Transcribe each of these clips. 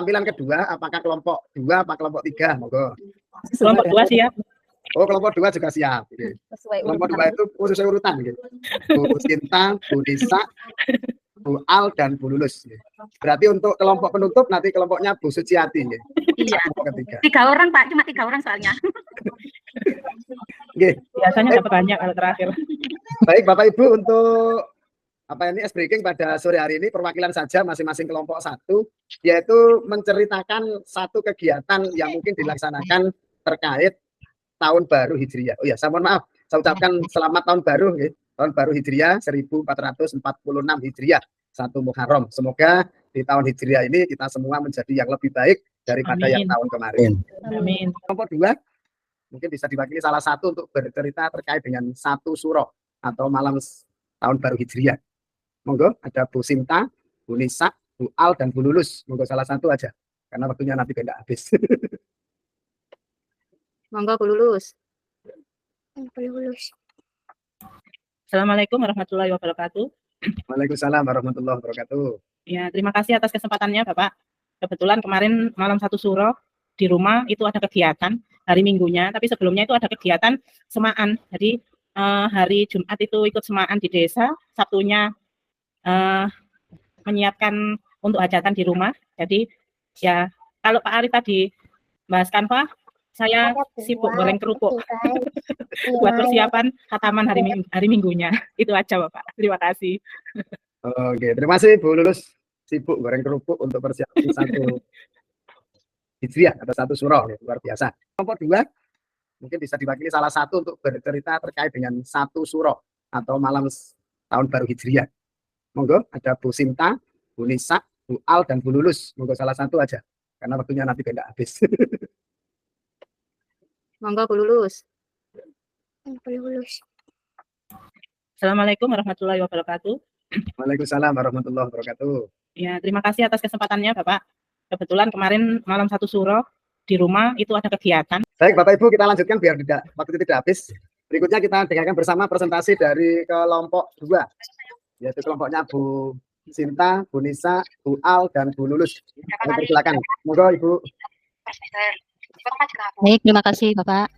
tampilan kedua, apakah kelompok 2 apa kelompok 3? Monggo. Kelompok 2 siap. Oh, kelompok 2 juga siap. Oke. Kelompok 2 itu sesuai urutan gitu. Bu Sinta, Bu Nisa, Bu Al dan Bu Lulus. Berarti untuk kelompok penutup nanti kelompoknya Bu Suciati. Iya. Ketiga. 3 orang Pak, cuma 3 orang soalnya. Oke. Biasanya dapat banyak kalau terakhir. Baik Bapak Ibu, untuk ice breaking pada sore hari ini perwakilan saja masing-masing kelompok 1, yaitu menceritakan satu kegiatan yang mungkin dilaksanakan terkait tahun baru Hijriah. Oh ya, saya mohon maaf, saya ucapkan selamat tahun baru, tahun baru Hijriah 1446 Hijriah 1 Muharram. Semoga di tahun Hijriah ini kita semua menjadi yang lebih baik daripada yang tahun kemarin. Amin. Kelompok 2 mungkin bisa diwakili salah satu untuk bercerita terkait dengan satu surah atau malam tahun baru Hijriah. Monggo, ada Bu Sinta, Bu Nisa, Bu Al, dan Bu Lulus. Monggo salah satu aja, karena waktunya nanti tidak habis. Monggo Bu Lulus. Assalamualaikum warahmatullahi wabarakatuh. Waalaikumsalam warahmatullahi wabarakatuh. Ya, terima kasih atas kesempatannya Bapak. Kebetulan kemarin malam 1 Suro di rumah itu ada kegiatan hari Minggunya, tapi sebelumnya itu ada kegiatan semaan. Jadi hari Jumat itu ikut semaan di desa, Sabtunya menyiapkan untuk hajatan di rumah. Jadi ya kalau Pak Ari tadi bahas kanvah, saya sibuk goreng kerupuk buat persiapan khataman hari Minggunya. Itu aja Bapak. Terima kasih. Oke, terima kasih Bu Lulus, sibuk goreng kerupuk untuk persiapan satu Hijriah atau satu surah, luar biasa. Kelompok 2 mungkin bisa diwakili salah satu untuk bercerita terkait dengan satu surah atau malam tahun baru Hijriah. Monggo, ada Bu Sinta, Bu Nisa, Bu Al, dan Bu Lulus. Monggo salah satu aja, karena waktunya nanti tidak habis. Monggo Bu Lulus. Assalamualaikum warahmatullahi wabarakatuh. Waalaikumsalam warahmatullahi wabarakatuh. Ya, terima kasih atas kesempatannya Bapak. Kebetulan kemarin malam 1 Suro di rumah itu ada kegiatan. Baik Bapak Ibu, kita lanjutkan biar waktu tidak habis. Berikutnya kita dengarkan bersama presentasi dari kelompok 2, yaitu kelompoknya Bu Sinta, Bu Nisa, Bu Al, dan Bu Lulus. Silakan. Monggo Ibu. Baik, terima kasih Bapak.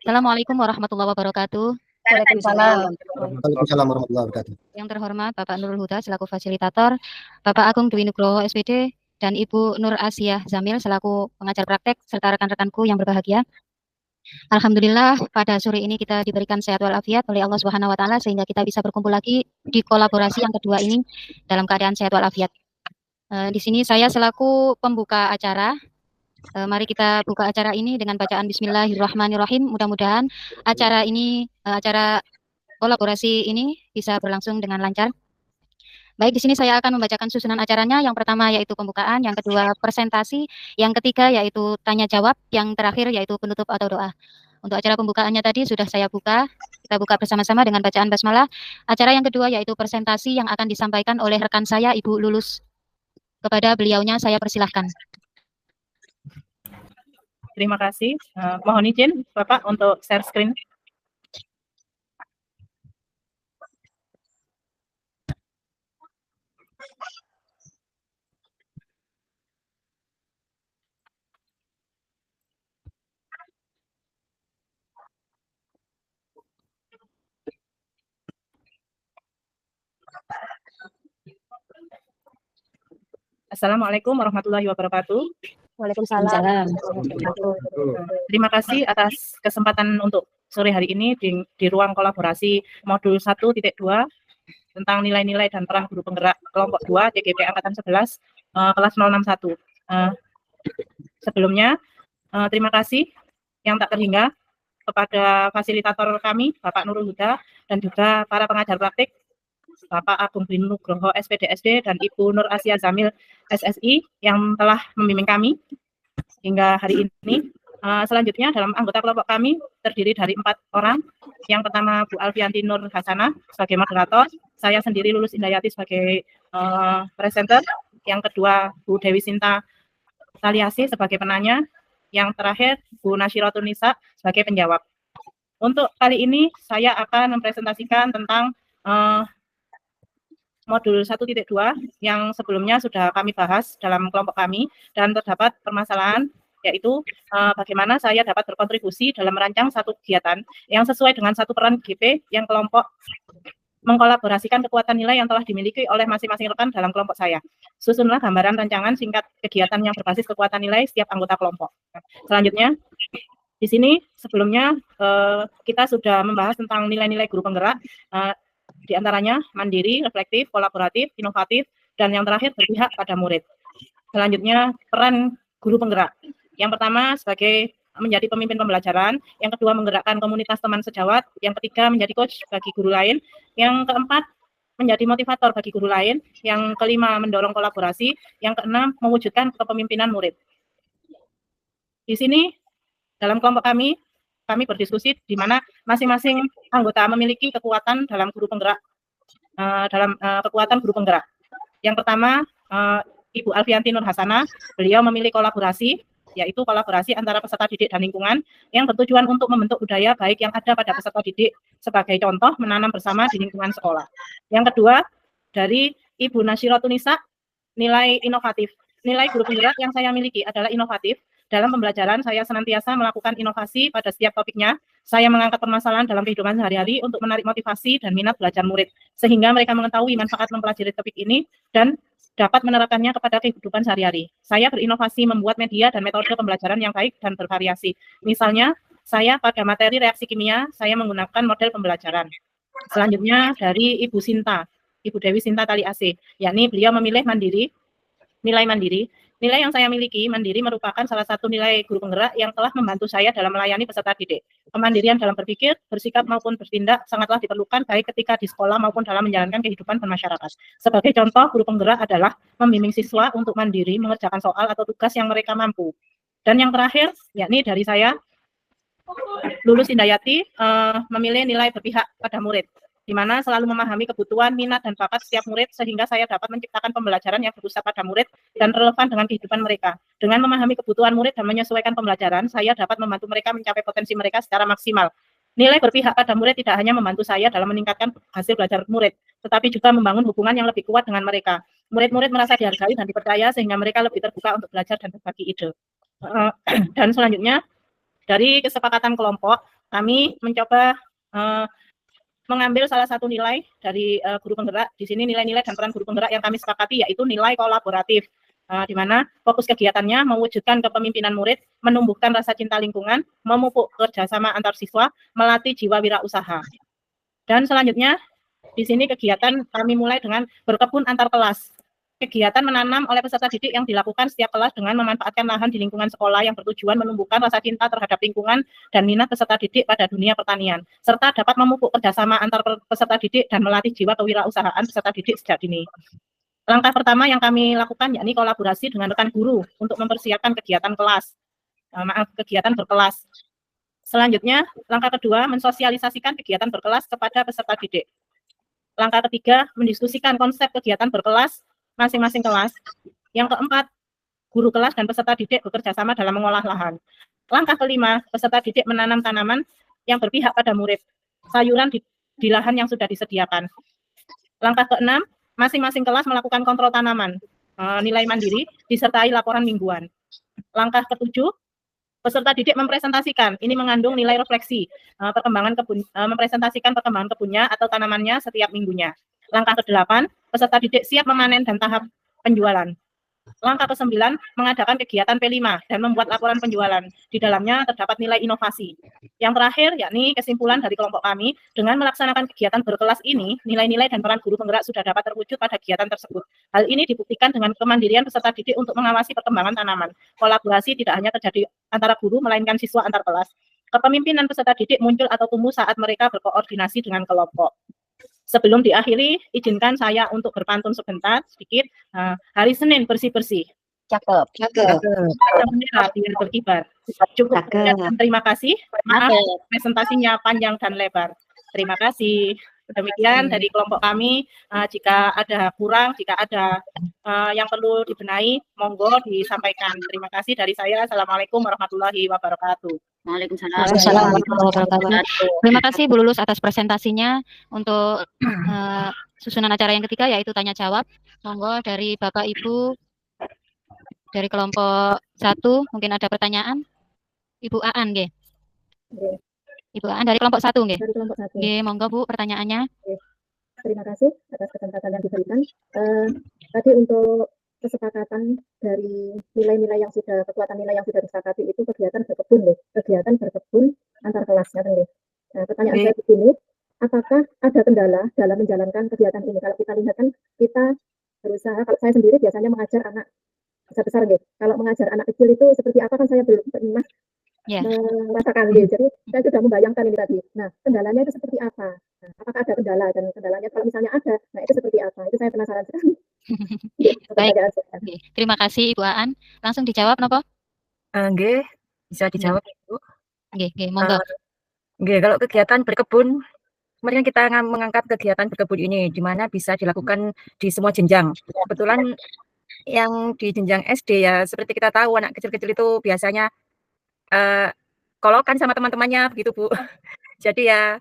Assalamualaikum warahmatullahi wabarakatuh. Waalaikumsalam warahmatullahi wabarakatuh. Yang terhormat Bapak Nurul Huda selaku fasilitator, Bapak Agung Dwi Nugroho SPD, dan Ibu Nur Asiah Zamil selaku pengajar praktek, serta rekan-rekanku yang berbahagia. Alhamdulillah pada sore ini kita diberikan sehat walafiat oleh Allah Subhanahu wa taala sehingga kita bisa berkumpul lagi di kolaborasi yang kedua ini dalam keadaan sehat walafiat. Di sini saya selaku pembuka acara. Mari kita buka acara ini dengan bacaan Bismillahirrahmanirrahim. Mudah-mudahan acara ini, acara kolaborasi ini bisa berlangsung dengan lancar. Baik, di sini saya akan membacakan susunan acaranya. Yang pertama yaitu pembukaan, yang kedua presentasi, yang ketiga yaitu tanya jawab, yang terakhir yaitu penutup atau doa. Untuk acara pembukaannya tadi sudah saya buka. Kita buka bersama-sama dengan bacaan basmalah. Acara yang kedua yaitu presentasi yang akan disampaikan oleh rekan saya Ibu Lulus. Kepada beliaunya saya persilahkan. Terima kasih. Mohon izin Bapak untuk share screen. Assalamualaikum warahmatullahi wabarakatuh. Waalaikumsalam. Terima kasih atas kesempatan untuk sore hari ini di ruang kolaborasi modul 1.2 tentang nilai-nilai dan peran guru penggerak kelompok 2 TGP Angkatan 11 kelas 061. Sebelumnya terima kasih yang tak terhingga kepada fasilitator kami Bapak Nurul Huda dan juga para pengajar praktik Bapak Agung Dwi Nugroho SPDSD dan Ibu Nur Asia Zamil SSI yang telah membimbing kami hingga hari ini. Selanjutnya dalam anggota kelompok kami terdiri dari 4 orang. Yang pertama Bu Alfianti Nur Hasanah sebagai moderator, saya sendiri Lulus Indayati sebagai presenter. Yang kedua Bu Dewi Sinta Taliasi sebagai penanya. Yang terakhir Bu Nasyiratun Nisa sebagai penjawab. Untuk kali ini saya akan mempresentasikan tentang modul 1.2 yang sebelumnya sudah kami bahas dalam kelompok kami dan terdapat permasalahan yaitu bagaimana saya dapat berkontribusi dalam merancang satu kegiatan yang sesuai dengan satu peran GP yang kelompok mengkolaborasikan kekuatan nilai yang telah dimiliki oleh masing-masing rekan dalam kelompok saya. Susunlah gambaran rancangan singkat kegiatan yang berbasis kekuatan nilai setiap anggota kelompok. Selanjutnya, di sini sebelumnya kita sudah membahas tentang nilai-nilai guru penggerak, di antaranya mandiri, reflektif, kolaboratif, inovatif, dan yang terakhir berpihak pada murid. Selanjutnya, peran guru penggerak. Yang pertama sebagai menjadi pemimpin pembelajaran, yang kedua menggerakkan komunitas teman sejawat, yang ketiga menjadi coach bagi guru lain, yang keempat menjadi motivator bagi guru lain, yang kelima mendorong kolaborasi, yang keenam mewujudkan kepemimpinan murid. Di sini dalam kelompok kami berdiskusi di mana masing-masing anggota memiliki kekuatan dalam guru penggerak, kekuatan guru penggerak. Yang pertama, Ibu Alfianti Nur Hasanah, beliau memilih kolaborasi, yaitu kolaborasi antara peserta didik dan lingkungan yang bertujuan untuk membentuk budaya baik yang ada pada peserta didik sebagai contoh menanam bersama di lingkungan sekolah. Yang kedua, dari Ibu Nasyirotunisa, nilai inovatif. Nilai guru penggerak yang saya miliki adalah inovatif. Dalam pembelajaran, saya senantiasa melakukan inovasi pada setiap topiknya. Saya mengangkat permasalahan dalam kehidupan sehari-hari untuk menarik motivasi dan minat belajar murid, sehingga mereka mengetahui manfaat mempelajari topik ini dan dapat menerapkannya kepada kehidupan sehari-hari. Saya berinovasi membuat media dan metode pembelajaran yang baik dan bervariasi. Misalnya, saya pada materi reaksi kimia, saya menggunakan model pembelajaran. Selanjutnya dari Ibu Sinta, Ibu Dewi Sinta Tali AC, yakni beliau memilih mandiri, nilai mandiri. Nilai yang saya miliki, mandiri merupakan salah satu nilai guru penggerak yang telah membantu saya dalam melayani peserta didik. Kemandirian dalam berpikir, bersikap maupun bertindak sangatlah diperlukan baik ketika di sekolah maupun dalam menjalankan kehidupan bermasyarakat. Sebagai contoh, guru penggerak adalah membimbing siswa untuk mandiri mengerjakan soal atau tugas yang mereka mampu. Dan yang terakhir, yakni dari saya, Lulus Indayati, memilih nilai berpihak pada murid, di mana selalu memahami kebutuhan, minat, dan bakat setiap murid sehingga saya dapat menciptakan pembelajaran yang berpusat pada murid dan relevan dengan kehidupan mereka. Dengan memahami kebutuhan murid dan menyesuaikan pembelajaran, saya dapat membantu mereka mencapai potensi mereka secara maksimal. Nilai berpihak pada murid tidak hanya membantu saya dalam meningkatkan hasil belajar murid, tetapi juga membangun hubungan yang lebih kuat dengan mereka. Murid-murid merasa dihargai dan dipercaya sehingga mereka lebih terbuka untuk belajar dan berbagi ide. Dan selanjutnya, dari kesepakatan kelompok, kami mencoba mengambil salah satu nilai dari guru penggerak. Di sini nilai-nilai dan peran guru penggerak yang kami sepakati yaitu nilai kolaboratif, di mana fokus kegiatannya mewujudkan kepemimpinan murid, menumbuhkan rasa cinta lingkungan, memupuk kerjasama antar siswa, melatih jiwa wirausaha. Dan selanjutnya, di sini kegiatan kami mulai dengan berkebun antar kelas. Kegiatan menanam oleh peserta didik yang dilakukan setiap kelas dengan memanfaatkan lahan di lingkungan sekolah yang bertujuan menumbuhkan rasa cinta terhadap lingkungan dan minat peserta didik pada dunia pertanian, serta dapat memupuk kerjasama antar peserta didik dan melatih jiwa kewirausahaan peserta didik sejak dini. Langkah pertama yang kami lakukan yakni kolaborasi dengan rekan guru untuk mempersiapkan kegiatan kelas, kegiatan berkelas. Selanjutnya, langkah kedua, mensosialisasikan kegiatan berkelas kepada peserta didik. Langkah ketiga, mendiskusikan konsep kegiatan berkelas masing-masing kelas. Yang keempat, guru kelas dan peserta didik bekerja sama dalam mengolah lahan. Langkah kelima, peserta didik menanam tanaman yang berpihak pada murid, sayuran di lahan yang sudah disediakan. Langkah keenam, masing-masing kelas melakukan kontrol tanaman, nilai mandiri, disertai laporan mingguan. Langkah ketujuh, peserta didik mempresentasikan, ini mengandung nilai refleksi, perkembangan kebun, mempresentasikan perkembangan kebunnya atau tanamannya setiap minggunya. Langkah ke-8, peserta didik siap memanen dan tahap penjualan. Langkah ke-9, mengadakan kegiatan P5 dan membuat laporan penjualan. Di dalamnya terdapat nilai inovasi. Yang terakhir, yakni kesimpulan dari kelompok kami, dengan melaksanakan kegiatan berkelas ini, nilai-nilai dan peran guru penggerak sudah dapat terwujud pada kegiatan tersebut. Hal ini dibuktikan dengan kemandirian peserta didik untuk mengawasi perkembangan tanaman. Kolaborasi tidak hanya terjadi antara guru, melainkan siswa antar kelas. Kepemimpinan peserta didik muncul atau tumbuh saat mereka berkoordinasi dengan kelompok. Sebelum diakhiri, izinkan saya untuk berpantun sebentar, sedikit. Hari Senin bersih-bersih. Cakep. Bendera biar berkibar. Cukup. Dan terima kasih. Maaf, presentasinya panjang dan lebar. Terima kasih. Demikian dari kelompok kami. Jika ada kurang, jika ada yang perlu dibenahi, monggo disampaikan. Terima kasih dari saya. Assalamualaikum warahmatullahi wabarakatuh. Waalaikumsalam. Waalaikumsalam warahmatullahi wabarakatuh. Terima kasih Bu Lulus atas presentasinya. Untuk susunan acara yang ketiga yaitu tanya jawab. Monggo dari Bapak Ibu dari kelompok 1 mungkin ada pertanyaan. Ibu Aan nggih. Ibu Aan dari kelompok 1 nggih. Dari kelompok 1. Nggih, monggo Bu pertanyaannya. Terima kasih atas kesempatan yang diberikan. Tadi untuk kesepakatan dari nilai-nilai yang sudah, kekuatan nilai yang sudah disepakati itu kegiatan berkebun antar kelasnya. Nah, pertanyaan saya di sini, apakah ada kendala dalam menjalankan kegiatan ini? Kalau kita lihat kan kita berusaha, kalau saya sendiri biasanya mengajar anak besar-besar gitu. Kalau mengajar anak kecil itu seperti apa kan saya belum pernah merasakan gitu. Jadi saya sudah membayangkan ini tadi. Nah, kendalanya itu seperti apa? Nah, apakah ada kendala, dan kendalanya kalau misalnya ada, nah itu seperti apa? Itu saya penasaran sekali. Baik. Terima kasih Ibu Aan. Langsung dijawab napa? Nggih, bisa dijawab Ibu. Nggih, monggo. Nggih, kalau kegiatan berkebun, kemarin kita mengangkat kegiatan berkebun ini di mana bisa dilakukan di semua jenjang. Kebetulan yang di jenjang SD ya, seperti kita tahu anak kecil-kecil itu biasanya kolokan sama teman-temannya begitu Bu. Jadi ya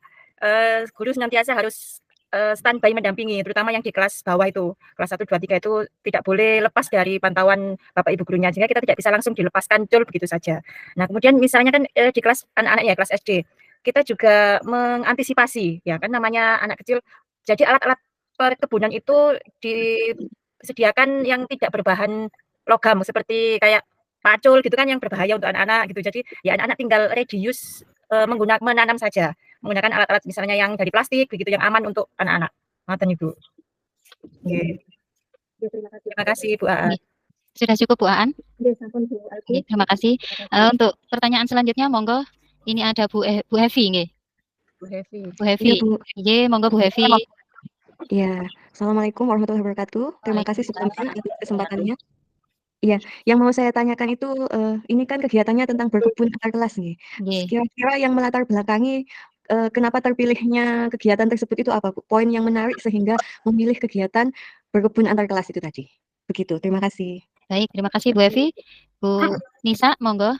guru senantiasa harus standby mendampingi, terutama yang di kelas bawah itu, kelas 1, 2, 3 itu tidak boleh lepas dari pantauan Bapak Ibu gurunya, sehingga kita tidak bisa langsung dilepaskan cul begitu saja. Nah, kemudian misalnya kan di kelas anak-anak ya, kelas SD, kita juga mengantisipasi, ya kan namanya anak kecil, jadi alat-alat perkebunan itu disediakan yang tidak berbahan logam, seperti kayak pacul gitu kan, yang berbahaya untuk anak-anak gitu. Jadi ya anak-anak tinggal reduce menanam saja, menggunakan alat-alat misalnya yang dari plastik begitu, yang aman untuk anak-anak. Ngoten Ibu. Terima kasih Bu Aan. Sudah cukup Bu Aan? Oke, terima kasih. Untuk pertanyaan selanjutnya monggo. Ini ada Bu Hevi nggih. Bu Hevi. Bu Hevi. Iya, monggo Bu Hevi. Ya, Assalamualaikum warahmatullahi wabarakatuh. Terima kasih sebelumnya atas kesempatannya. Iya, yang mau saya tanyakan itu, ini kan kegiatannya tentang berkebun antar kelas nih. Kira-kira yang melatar belakangi kenapa terpilihnya kegiatan tersebut itu apa, Bu? Poin yang menarik sehingga memilih kegiatan berkebun antar kelas itu tadi. Begitu, terima kasih. Baik, terima kasih Bu Evi. Bu Nisa, monggo.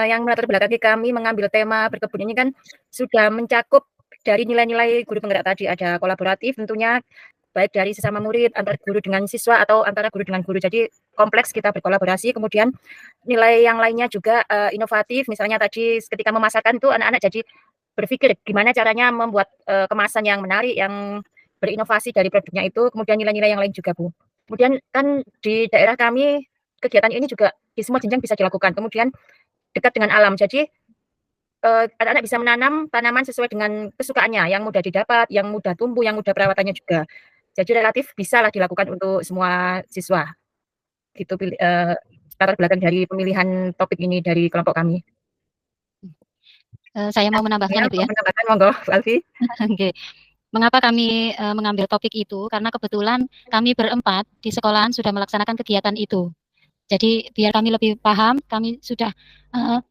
Yang melatar belakangi kami mengambil tema berkebun ini kan sudah mencakup dari nilai-nilai guru penggerak tadi, ada kolaboratif tentunya, baik dari sesama murid, antar guru dengan siswa, atau antara guru dengan guru. Jadi kompleks kita berkolaborasi. Kemudian nilai yang lainnya juga inovatif. Misalnya tadi ketika memasarkan itu anak-anak jadi berpikir gimana caranya membuat kemasan yang menarik, yang berinovasi dari produknya itu. Kemudian nilai-nilai yang lain juga Bu. Kemudian kan di daerah kami kegiatan ini juga di semua jenjang bisa dilakukan. Kemudian dekat dengan alam. Jadi anak-anak bisa menanam tanaman sesuai dengan kesukaannya, yang mudah didapat, yang mudah tumbuh, yang mudah perawatannya juga. Jadi relatif bisa lah dilakukan untuk semua siswa. Gitu latar belakang dari pemilihan topik ini dari kelompok kami. Saya mau menambahkan itu ya. Menambahkan monggo, Alfi. Oke. Mengapa kami mengambil topik itu? Karena kebetulan kami berempat di sekolahan sudah melaksanakan kegiatan itu. Jadi biar kami lebih paham, kami sudah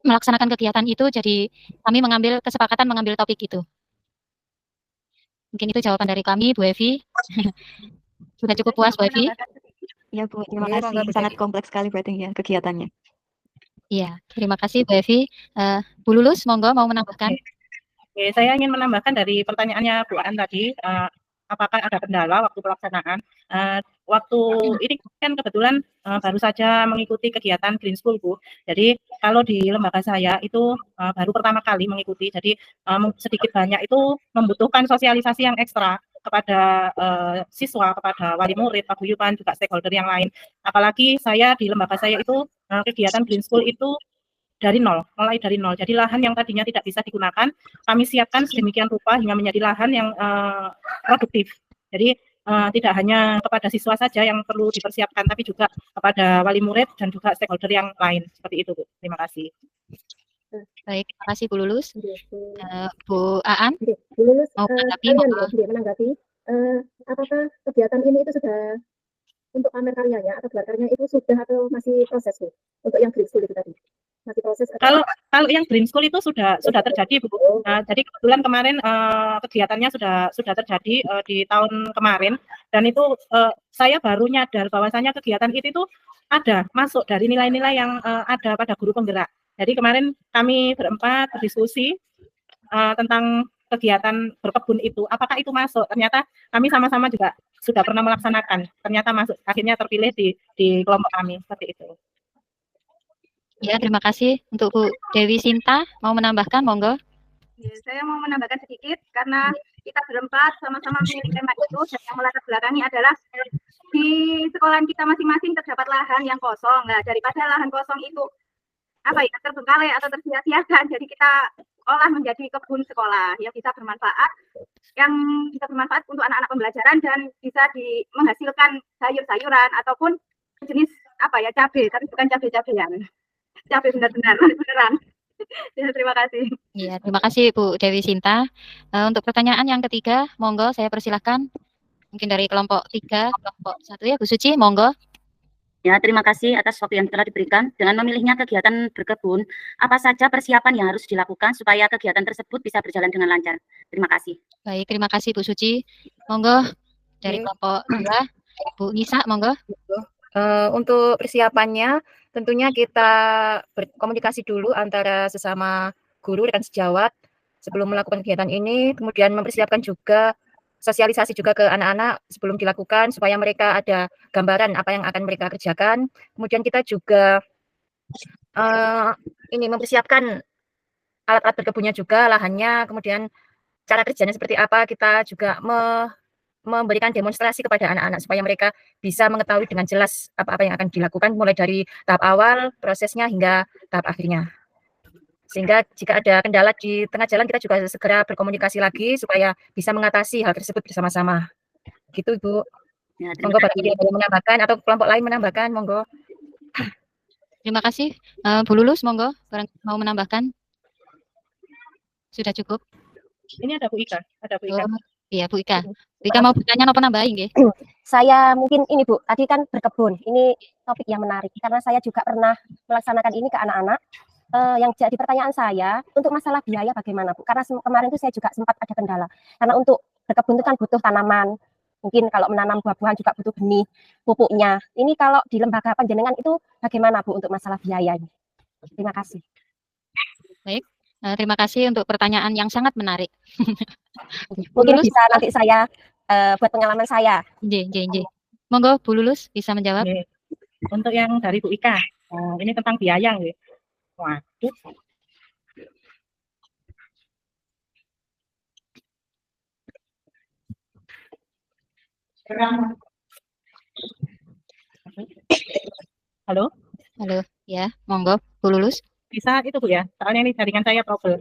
melaksanakan kegiatan itu, jadi kami kesepakatan mengambil topik itu. Mungkin itu jawaban dari kami, Bu Evi. Sudah cukup puas, Bu Evi? Ya Bu, terima kasih. Sangat kompleks sekali berarti ya kegiatannya. Iya, terima kasih Bu Evi. Bu Lulus, monggo mau menambahkan. Oke, saya ingin menambahkan dari pertanyaannya Bu Aan tadi, apakah ada kendala waktu pelaksanaan. Waktu ini kan kebetulan baru saja mengikuti kegiatan Green School Bu. Jadi kalau di lembaga saya itu baru pertama kali mengikuti. Jadi sedikit banyak itu membutuhkan sosialisasi yang ekstra kepada siswa, kepada wali murid, paguyuban, juga stakeholder yang lain. Apalagi saya di lembaga saya itu kegiatan Green School itu dari nol, mulai dari nol. Jadi lahan yang tadinya tidak bisa digunakan, kami siapkan sedemikian rupa hingga menjadi lahan yang produktif. Jadi tidak hanya kepada siswa saja yang perlu dipersiapkan, tapi juga kepada wali murid dan juga stakeholder yang lain. Seperti itu, Bu. Terima kasih. Baik, terima kasih Bu Lulus. Bu Aan, Bu Lulus, mau menanggapi, apakah kegiatan ini itu sudah untuk pamer karyanya atau gelar karyanya itu sudah atau masih proses Bu? Untuk yang Green School itu tadi? Masih proses? Kalau yang Green School itu sudah terjadi Bu. Nah, jadi kebetulan kemarin kegiatannya sudah terjadi di tahun kemarin, dan itu saya baru nyadar bahwasanya kegiatan itu ada masuk dari nilai-nilai yang ada pada guru penggerak. Jadi kemarin kami berempat berdiskusi tentang kegiatan berkebun itu, apakah itu masuk? Ternyata kami sama-sama juga sudah pernah melaksanakan, ternyata masuk, akhirnya terpilih di kelompok kami, seperti itu. Ya, terima kasih. Untuk Bu Dewi Sinta, mau menambahkan, monggo. Ya, saya mau menambahkan sedikit, karena kita berempat sama-sama memiliki tema itu, dan yang melatar belakangi adalah di sekolahan kita masing-masing terdapat lahan yang kosong. Nah, daripada lahan kosong itu terbengkalai atau tersia-siakan, jadi kita olah menjadi kebun sekolah yang bisa bermanfaat, untuk anak-anak pembelajaran dan bisa menghasilkan sayur-sayuran ataupun jenis cabai, tapi bukan cabai-cabean, cabai beneran. Ya, terima kasih. Iya, terima kasih Bu Dewi Sinta. Untuk pertanyaan yang ketiga, monggo saya persilahkan. Mungkin dari kelompok 3, kelompok 1 ya, Bu Suci, monggo. Ya, terima kasih atas waktu yang telah diberikan. Dengan memilihnya kegiatan berkebun, apa saja persiapan yang harus dilakukan supaya kegiatan tersebut bisa berjalan dengan lancar? Terima kasih. Baik, terima kasih Bu Suci. Monggo dari kelompok 2, Bu Nisa, monggo. Untuk persiapannya, tentunya kita berkomunikasi dulu antara sesama guru, rekan sejawat sebelum melakukan kegiatan ini, kemudian mempersiapkan juga sosialisasi juga ke anak-anak sebelum dilakukan supaya mereka ada gambaran apa yang akan mereka kerjakan. Kemudian kita juga mempersiapkan alat-alat berkebunnya juga, lahannya, kemudian cara kerjanya seperti apa. Kita juga memberikan demonstrasi kepada anak-anak supaya mereka bisa mengetahui dengan jelas apa-apa yang akan dilakukan mulai dari tahap awal prosesnya hingga tahap akhirnya. Sehingga jika ada kendala di tengah jalan, kita juga segera berkomunikasi lagi supaya bisa mengatasi hal tersebut bersama-sama. Gitu, Ibu. Ya, monggo bagi yang menambahkan atau kelompok lain menambahkan, monggo. Terima kasih. Bu Lulus, monggo, mau menambahkan. Sudah cukup. Ini ada Bu Ika. Iya, Bu Ika. Bu Ika mau bertanya apa nambahin, nggih? Saya mungkin ini Bu, tadi kan berkebun. Ini topik yang menarik karena saya juga pernah melaksanakan ini ke anak-anak. Yang jadi pertanyaan saya, untuk masalah biaya bagaimana Bu? Karena kemarin itu saya juga sempat ada kendala. Karena untuk berkebun itu kan butuh tanaman. Mungkin kalau menanam buah-buahan juga butuh benih, pupuknya. Ini kalau di lembaga panjenengan itu bagaimana Bu untuk masalah biaya ini? Terima kasih. Baik, terima kasih untuk pertanyaan yang sangat menarik. Mungkin bisa nanti saya buat pengalaman saya. J. Monggo Bu Lulus bisa menjawab. Untuk yang dari Bu Ika, ini tentang biaya nggih. Waduh. Halo? Halo, ya, monggo Bu Lulus. Bisa itu Bu ya, soalnya ini jaringan saya trouble.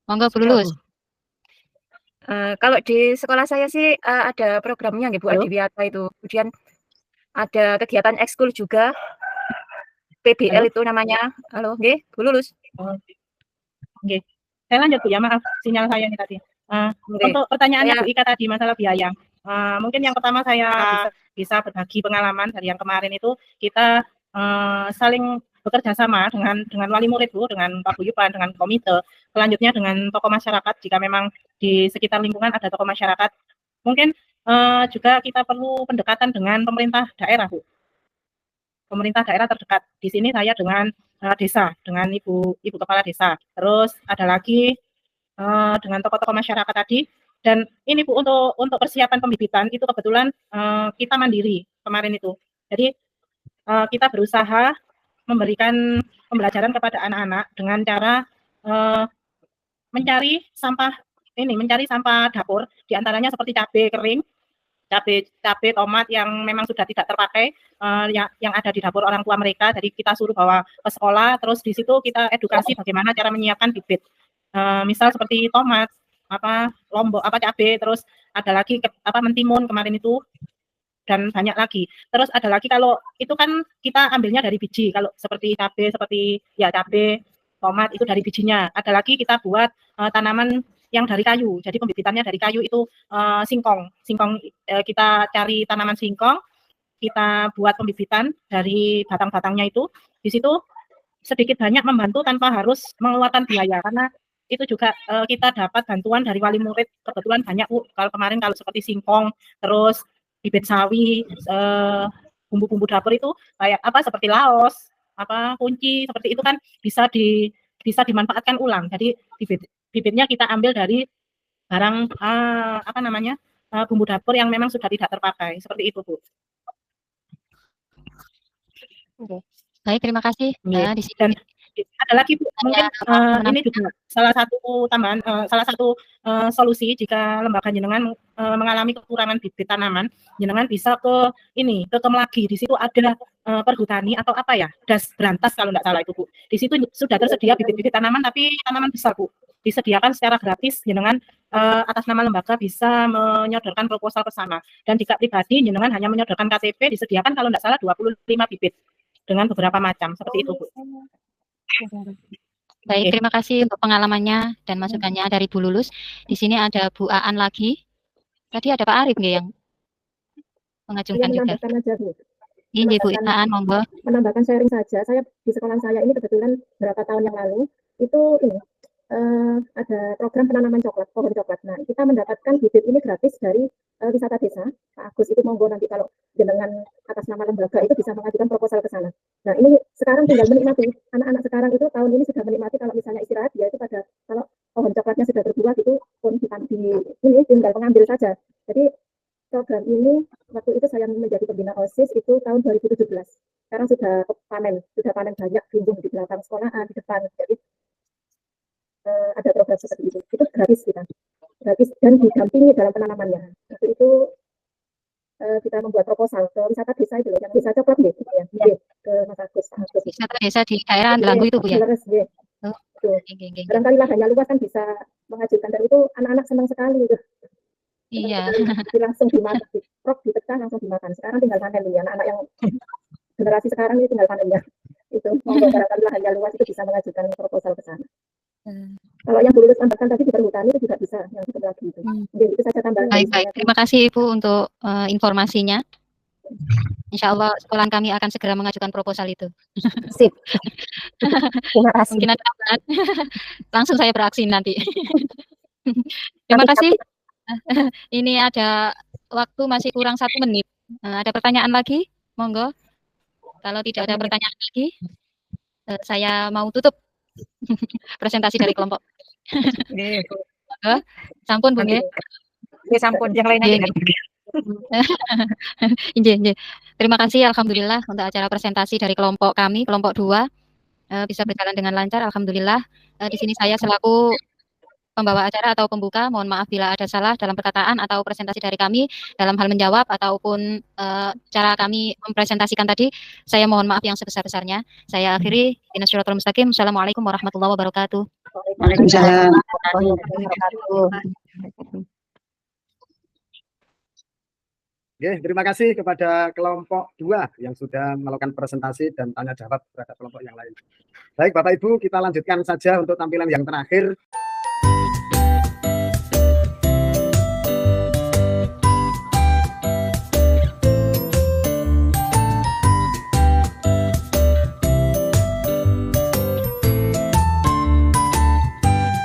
Monggo Bu Lulus. Kalau di sekolah saya sih ada programnya nggih Bu, Adiwiyata itu. Kemudian ada kegiatan ekskul juga, PBL itu namanya. Halo, nggih, Bu Lulus. Oke, saya lanjut Bu ya, maaf sinyal saya ini tadi. Untuk pertanyaannya Bu Ika tadi masalah biaya. Mungkin yang pertama saya bisa berbagi pengalaman dari yang kemarin itu kita saling bekerja sama dengan wali murid Bu, dengan paguyuban, dengan komite, selanjutnya dengan tokoh masyarakat jika memang di sekitar lingkungan ada tokoh masyarakat. Mungkin juga kita perlu pendekatan dengan pemerintah daerah Bu. Pemerintah daerah terdekat. Di sini saya dengan desa, dengan ibu kepala desa. Terus ada lagi dengan tokoh-tokoh masyarakat tadi. Dan ini Bu untuk persiapan pembibitan itu kebetulan kita mandiri kemarin itu. Jadi kita berusaha memberikan pembelajaran kepada anak-anak dengan cara mencari sampah dapur, diantaranya seperti cabai kering, cabai tomat yang memang sudah tidak terpakai, yang ada di dapur orang tua mereka. Jadi kita suruh bawa ke sekolah, terus di situ kita edukasi bagaimana cara menyiapkan bibit. Misal seperti tomat, lombok, cabai, terus ada lagi mentimun kemarin itu, dan banyak lagi. Terus ada lagi kalau itu kan kita ambilnya dari biji, kalau seperti cabai, tomat itu dari bijinya. Ada lagi kita buat tanaman yang dari kayu, jadi pembibitannya dari kayu itu singkong, kita cari tanaman singkong, kita buat pembibitan dari batang-batangnya itu. Di situ sedikit banyak membantu tanpa harus mengeluarkan biaya, karena itu juga kita dapat bantuan dari wali murid, kebetulan banyak Bu. Kalau kemarin kalau seperti singkong, terus bibit sawi, bumbu-bumbu dapur itu kayak apa seperti laos, apa kunci seperti itu kan bisa dimanfaatkan ulang. Jadi bibitnya kita ambil dari barang apa namanya bumbu dapur yang memang sudah tidak terpakai seperti itu, Bu. Oke. Baik, terima kasih. Di sini Dan ada lagi, Bu, mungkin ini juga salah satu tambahan, salah satu solusi jika lembaga jenengan mengalami kekurangan bibit tanaman, jenengan bisa ke Kemlagi. Di situ ada perhutani atau apa ya, das berantas kalau tidak salah itu, Bu. Di situ sudah tersedia bibit-bibit tanaman, tapi tanaman besar, Bu. Disediakan secara gratis, jenengan atas nama lembaga bisa menyodorkan proposal ke sana. Dan jika pribadi, jenengan hanya menyodorkan KTP, disediakan kalau tidak salah 25 bibit dengan beberapa macam seperti itu, Bu. Baik, terima kasih untuk pengalamannya dan masukannya dari Bu Lulus. Di sini ada Bu Aan lagi. Tadi ada Pak Arif nggih yang mengajukan juga. Ini Bu Aan, monggo. Menambahkan sharing saja. Saya di sekolah saya ini kebetulan berapa tahun yang lalu itu ada program penanaman coklat, pohon coklat. Nah, kita mendapatkan bibit ini gratis dari wisata desa. Pak Agus itu monggo nanti kalau jenengan atas nama lembaga itu bisa mengajukan proposal ke sana. Nah, ini sekarang tinggal menikmati. Anak-anak sekarang itu tahun ini sudah menikmati kalau misalnya istirahat ya itu pada kalau pohon coklatnya sudah berbuah itu pun ini tinggal mengambil saja. Jadi program ini waktu itu saya menjadi pembina OSIS itu tahun 2017. Sekarang sudah panen banyak bimbung di belakang sekolahan, di depan. Jadi ada program seperti itu gratis gratis dan didampingi dalam penanamannya. Waktu itu kita membuat proposal ke wisata desa itu loh, yang desa coklat nih, gitu ya, ke Mas Agus. Wisata desa di daerah Delanggu itu, Bu ya? Barangkali lahannya luas kan bisa mengajukan, dan itu anak-anak senang sekali gitu. Iya. Langsung dimakan, dipecah langsung dimakan. Sekarang tinggal panen nih, anak-anak yang generasi sekarang ini tinggal panennya. Itu barangkali lahannya luas itu bisa mengajukan proposal ke sana. Kalau yang dulu tambahkan tadi di perhutani itu juga bisa yang itu lagi itu. Jadi itu saja tambahan. Baik. Terima kasih Ibu untuk informasinya. Insya Allah sekolahan kami akan segera mengajukan proposal itu. Sip. Terima kasih. Mungkin ada tambahan. Langsung saya beraksi nanti. Terima kasih. Ini ada waktu masih kurang 1 menit. Ada pertanyaan lagi? Monggo. Kalau tidak ada pertanyaan lagi, saya mau tutup presentasi dari kelompok. Sampun, Bu nggih. Nggih, sampun. Yang lain nanti. Nggih. Terima kasih alhamdulillah untuk acara presentasi dari kelompok kami, kelompok 2 bisa berjalan dengan lancar alhamdulillah. Di sini saya selaku pembawa acara atau pembuka, mohon maaf bila ada salah dalam perkataan atau presentasi dari kami dalam hal menjawab ataupun cara kami mempresentasikan tadi. Saya mohon maaf yang sebesar-besarnya. Saya akhiri. Ihdinas siratal mustaqim. Assalamualaikum warahmatullahi wabarakatuh. Waalaikumsalam. Oke, terima kasih kepada kelompok 2 yang sudah melakukan presentasi dan tanya jawab terhadap kelompok yang lain. Baik, Bapak Ibu, kita lanjutkan saja untuk tampilan yang terakhir.